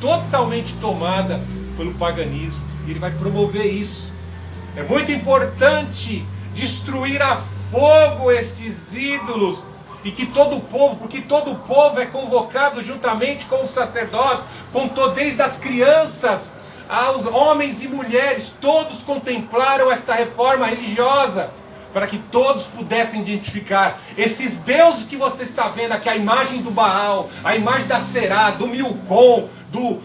totalmente tomada pelo paganismo. E ele vai promover isso. É muito importante destruir a fogo estes ídolos. E que todo o povo, porque todo o povo é convocado juntamente com os sacerdotes, desde as crianças aos homens e mulheres, todos contemplaram esta reforma religiosa, para que todos pudessem identificar esses deuses que você está vendo aqui, a imagem do Baal, a imagem da Será, do Milcom, do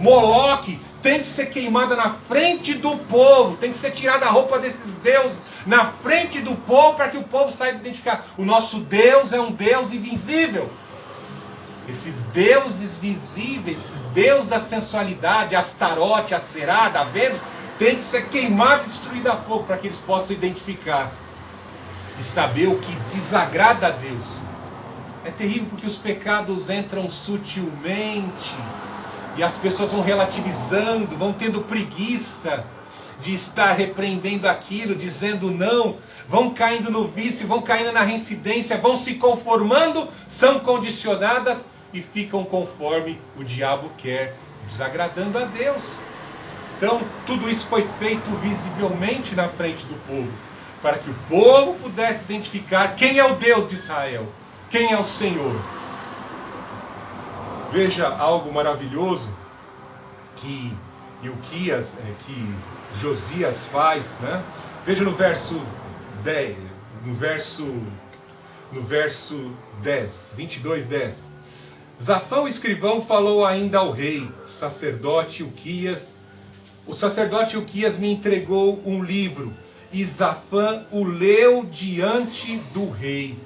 Moloque, tem que ser queimada na frente do povo, tem que ser tirada a roupa desses deuses na frente do povo, para que o povo saiba identificar. O nosso Deus é um Deus invisível. Esses deuses visíveis, esses deuses da sensualidade, Astarote, a Será, da Vênus, tem que ser queimado e destruído a fogo, para que eles possam identificar e saber o que desagrada a Deus. É terrível porque os pecados entram sutilmente e as pessoas vão relativizando, vão tendo preguiça de estar repreendendo aquilo, dizendo não, vão caindo no vício, vão caindo na reincidência, vão se conformando, são condicionadas e ficam conforme o diabo quer, desagradando a Deus. Então, tudo isso foi feito visivelmente na frente do povo, para que o povo pudesse identificar quem é o Deus de Israel, quem é o Senhor. Veja algo maravilhoso que Ilquias, que Josias faz, né? Veja no verso 10, no verso 10, 22, 10. Zafão, o escrivão, falou ainda ao rei, sacerdote Ilquias. O sacerdote Ilquias me entregou um livro, e Zafã o leu diante do rei.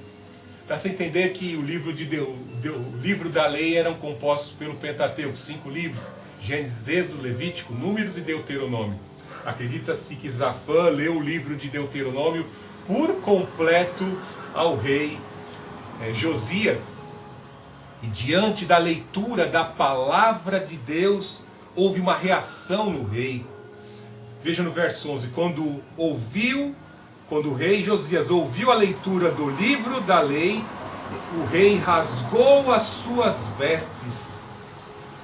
Para você entender que o livro da lei eram compostos pelo Pentateuco, 5 livros, Gênesis, Êxodo, Levítico, Números e Deuteronômio. Acredita-se que Zafã leu o livro de Deuteronômio por completo ao rei Josias. E diante da leitura da palavra de Deus, houve uma reação no rei. Veja no verso 11, quando o rei Josias ouviu a leitura do livro da lei, o rei rasgou as suas vestes.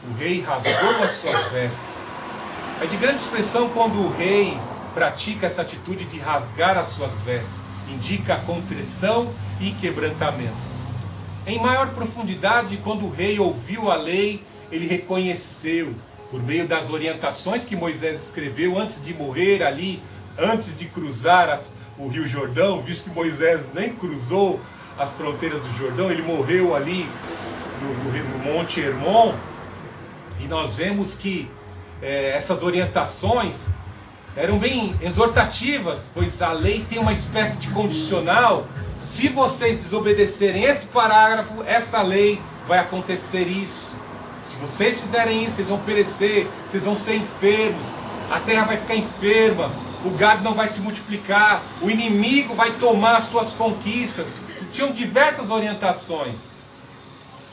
O rei rasgou as suas vestes. É de grande expressão quando o rei pratica essa atitude de rasgar as suas vestes. Indica contrição e quebrantamento. Em maior profundidade, quando o rei ouviu a lei, ele reconheceu, por meio das orientações que Moisés escreveu antes de morrer ali, antes de cruzar o rio Jordão, visto que Moisés nem cruzou as fronteiras do Jordão, ele morreu ali no Monte Hermon. E nós vemos que essas orientações eram bem exortativas, pois a lei tem uma espécie de condicional. Se vocês desobedecerem esse parágrafo, essa lei, vai acontecer isso. Se vocês fizerem isso, vocês vão perecer, vocês vão ser enfermos, a terra vai ficar enferma, o gado não vai se multiplicar, o inimigo vai tomar as suas conquistas. Tinham diversas orientações.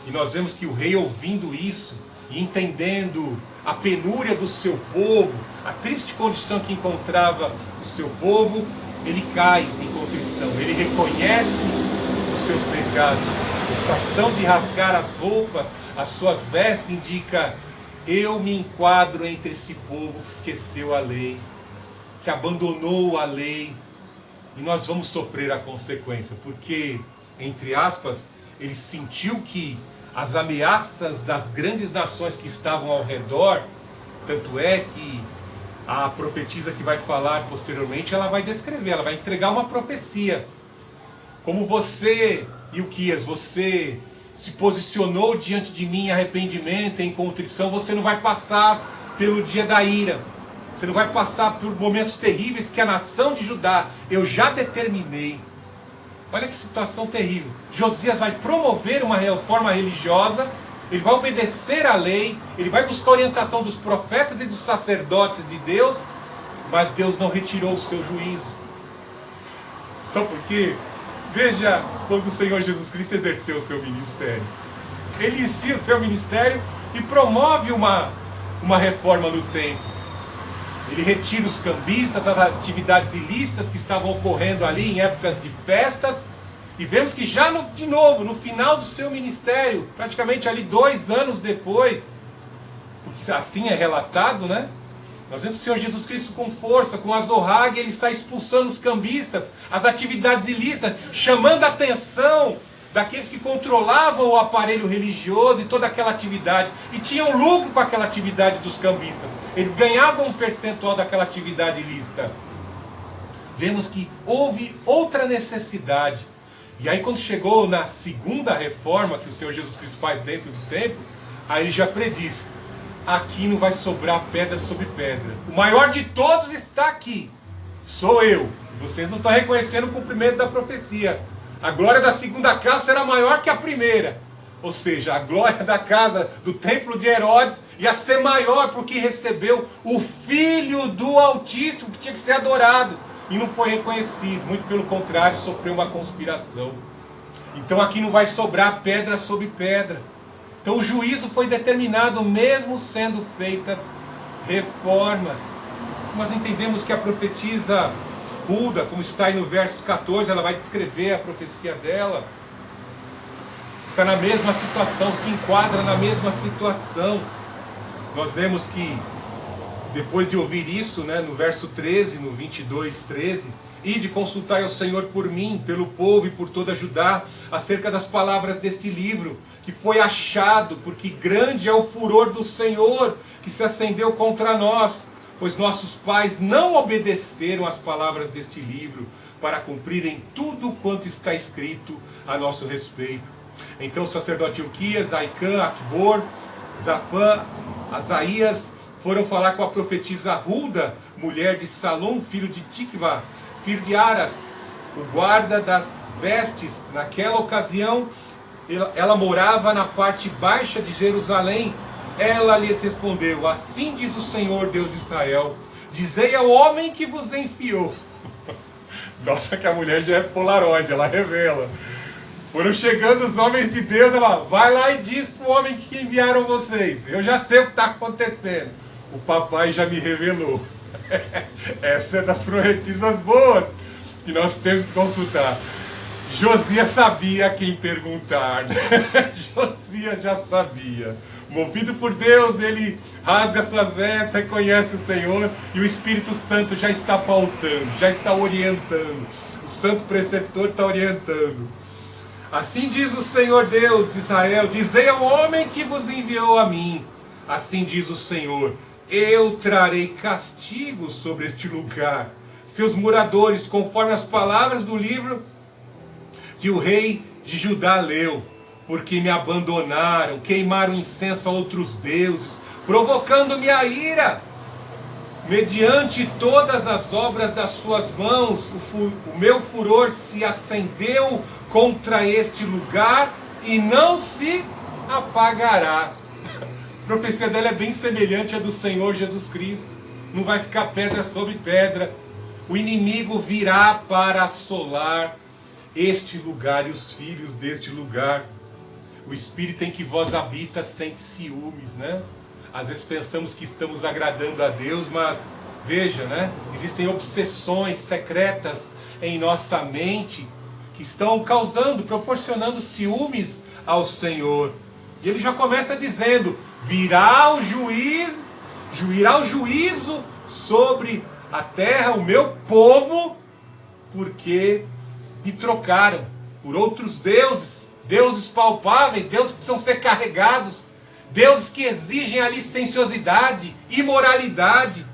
E nós vemos que o rei, ouvindo isso e entendendo a penúria do seu povo, a triste condição que encontrava o seu povo, ele cai em contrição, ele reconhece os seus pecados. Essa ação de rasgar as roupas, as suas vestes, indica: eu me enquadro entre esse povo que esqueceu a lei, que abandonou a lei, e nós vamos sofrer a consequência, porque, entre aspas, ele sentiu que as ameaças das grandes nações que estavam ao redor, tanto é que a profetisa que vai falar posteriormente, ela vai descrever, ela vai entregar uma profecia. Como você, Ilquias, você se posicionou diante de mim em arrependimento, em contrição, você não vai passar pelo dia da ira. Você não vai passar por momentos terríveis que a nação de Judá, eu já determinei. Olha que situação terrível. Josias vai promover uma reforma religiosa, ele vai obedecer à lei, ele vai buscar a orientação dos profetas e dos sacerdotes de Deus, mas Deus não retirou o seu juízo. Sabe por quê? Veja quando o Senhor Jesus Cristo exerceu o seu ministério. Ele inicia o seu ministério e promove uma reforma no templo. Ele retira os cambistas, as atividades ilícitas que estavam ocorrendo ali em épocas de festas. E vemos que já de novo, no final do seu ministério, praticamente ali 2 anos depois, assim é relatado, né? Nós vemos o Senhor Jesus Cristo com força, com azorrague, ele sai expulsando os cambistas, as atividades ilícitas, chamando a atenção daqueles que controlavam o aparelho religioso e toda aquela atividade, e tinham lucro com aquela atividade dos cambistas. Eles ganhavam um percentual daquela atividade ilícita. Vemos que houve outra necessidade. E aí quando chegou na segunda reforma que o Senhor Jesus Cristo faz dentro do templo, aí ele já prediz: aqui não vai sobrar pedra sobre pedra. O maior de todos está aqui. Sou eu. Vocês não estão reconhecendo o cumprimento da profecia. A glória da segunda casa será maior que a primeira. Ou seja, a glória da casa do templo de Herodes ia ser maior porque recebeu o Filho do Altíssimo, que tinha que ser adorado. E não foi reconhecido. Muito pelo contrário, sofreu uma conspiração. Então aqui não vai sobrar pedra sobre pedra. Então o juízo foi determinado mesmo sendo feitas reformas. Nós entendemos que a profetisa Hulda, como está aí no verso 14, ela vai descrever a profecia dela. Está na mesma situação, se enquadra na mesma situação. Nós vemos que depois de ouvir isso, né, no verso 13, no 22:13, ide consultai ao Senhor por mim, pelo povo e por toda Judá, acerca das palavras desse livro, que foi achado, porque grande é o furor do Senhor, que se acendeu contra nós, pois nossos pais não obedeceram às palavras deste livro, para cumprirem tudo quanto está escrito a nosso respeito. Então o sacerdote Ilquias, Aicã, Acbor, Zafã, Asaías, foram falar com a profetisa Hulda, mulher de Salom, filho de Tikva, filho de Aras, o guarda das vestes. Naquela ocasião, ela morava na parte baixa de Jerusalém. Ela lhes respondeu: assim diz o Senhor, Deus de Israel, dizei ao homem que vos enviou. Nota que a mulher já é polaroide, ela revela. Foram chegando os homens de Deus, ela vai lá e diz para o homem que enviaram vocês. Eu já sei o que está acontecendo. O papai já me revelou. Essa é das profetisas boas que nós temos que consultar. Josias sabia a quem perguntar. Josias já sabia. Movido por Deus, ele rasga suas vestes, reconhece o Senhor, e o Espírito Santo já está pautando, já está orientando. O Santo Preceptor está orientando. Assim diz o Senhor Deus de Israel: dizei ao homem que vos enviou a mim. Assim diz o Senhor: eu trarei castigo sobre este lugar, seus moradores, conforme as palavras do livro que o rei de Judá leu, porque me abandonaram, queimaram incenso a outros deuses, provocando-me a ira. Mediante todas as obras das suas mãos, o meu furor se acendeu contra este lugar e não se apagará. A profecia dela é bem semelhante à do Senhor Jesus Cristo. Não vai ficar pedra sobre pedra. O inimigo virá para assolar este lugar e os filhos deste lugar. O Espírito em que vós habita sente ciúmes, né? Às vezes pensamos que estamos agradando a Deus, mas veja, né? Existem obsessões secretas em nossa mente que estão causando, proporcionando ciúmes ao Senhor. E ele já começa dizendo: virá o juízo sobre a terra, o meu povo, porque me trocaram por outros deuses, deuses palpáveis, deuses que precisam ser carregados, deuses que exigem a licenciosidade, imoralidade.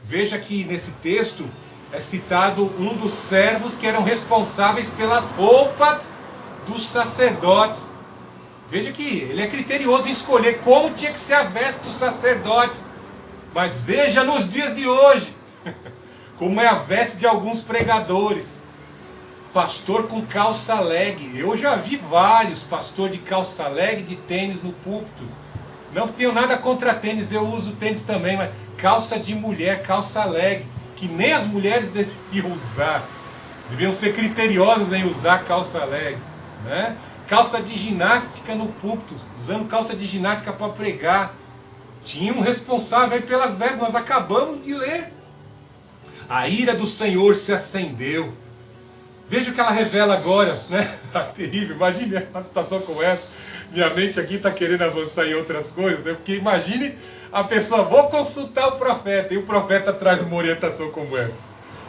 Veja que nesse texto é citado um dos servos que eram responsáveis pelas roupas dos sacerdotes. Veja que ele é criterioso em escolher como tinha que ser a veste do sacerdote. Mas veja nos dias de hoje, como é a veste de alguns pregadores. Pastor com calça leg. Eu já vi vários pastor de calça leg, de tênis no púlpito. Não tenho nada contra tênis, eu uso tênis também, mas calça de mulher, calça leg, que nem as mulheres deviam usar. Deviam ser criteriosas em usar calça leg, né? Calça de ginástica no púlpito, usando calça de ginástica para pregar. Tinha um responsável aí pelas vestes, nós acabamos de ler. A ira do Senhor se acendeu. Veja o que ela revela agora, né? Terrível, imagine uma situação como essa. Minha mente aqui está querendo avançar em outras coisas. Eu fiquei, imagine a pessoa, vou consultar o profeta, e o profeta traz uma orientação como essa.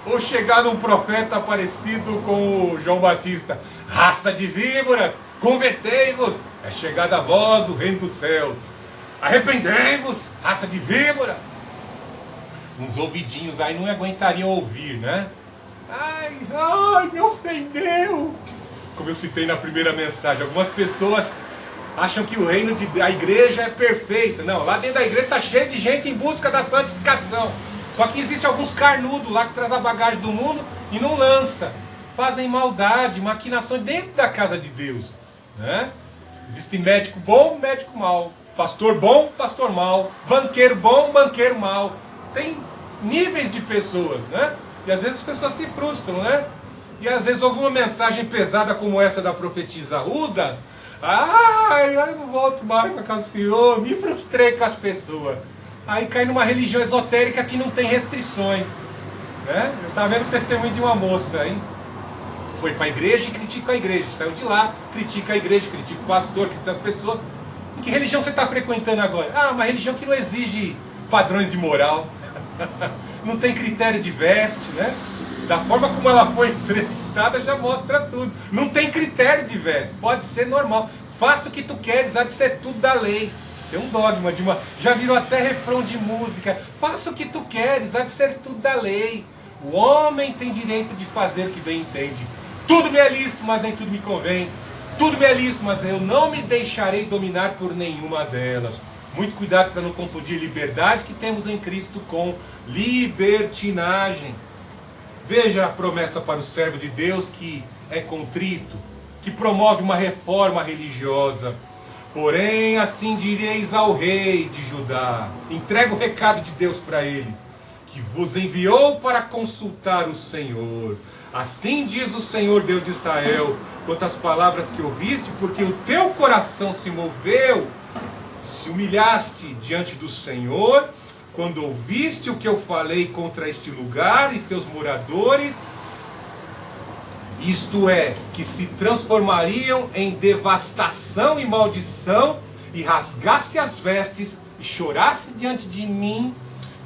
Ou chegar num profeta parecido com o João Batista, raça de víboras, convertei-vos, é chegada a vós o reino do céu. Arrependei-vos, raça de víbora. Uns ouvidinhos aí não aguentariam ouvir, né? Ai, me ofendeu. Como eu citei na primeira mensagem, algumas pessoas acham que o reino da igreja é perfeito. Não, lá dentro da igreja está cheio de gente em busca da santificação. Só que existe alguns carnudos lá que traz a bagagem do mundo e não lança. Fazem maldade, maquinações dentro da casa de Deus, né? Existe médico bom, médico mau. Pastor bom, pastor mau. Banqueiro bom, banqueiro mau. Tem níveis de pessoas, né? E às vezes as pessoas se frustram, né? E às vezes houve uma mensagem pesada como essa da profetisa Ruda. Eu não volto mais para casa do Senhor, me frustrei com as pessoas. Aí cai numa religião esotérica que não tem restrições, né? Eu estava vendo o testemunho de uma moça, hein? Foi para a igreja e critica a igreja. Saiu de lá, critica a igreja, critica o pastor, critica as pessoas. Em que religião você está frequentando agora? Uma religião que não exige padrões de moral. Não tem critério de veste, né? Da forma como ela foi entrevistada já mostra tudo. Não tem critério de veste, pode ser normal. Faça o que tu queres, há de ser tudo da lei. Tem um dogma de uma... Já virou até refrão de música. Faça o que tu queres, há de ser tudo da lei. O homem tem direito de fazer o que bem entende. Tudo me é lícito, mas nem tudo me convém. Tudo me é lícito, mas eu não me deixarei dominar por nenhuma delas. Muito cuidado para não confundir liberdade que temos em Cristo com libertinagem. Veja a promessa para o servo de Deus que é contrito, que promove uma reforma religiosa. Porém, assim direis ao rei de Judá. Entrega o recado de Deus para ele, que vos enviou para consultar o Senhor. Assim diz o Senhor Deus de Israel, quanto às palavras que ouviste, porque o teu coração se moveu, se humilhaste diante do Senhor, quando ouviste o que eu falei contra este lugar e seus moradores, isto é, que se transformariam em devastação e maldição, e rasgaste as vestes e choraste diante de mim,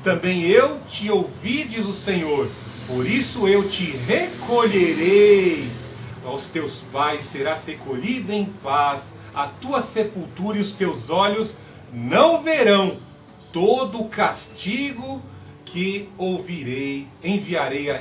também eu te ouvi, diz o Senhor, por isso eu te recolherei, aos teus pais serás recolhido em paz, a tua sepultura e os teus olhos não verão todo o castigo que enviarei a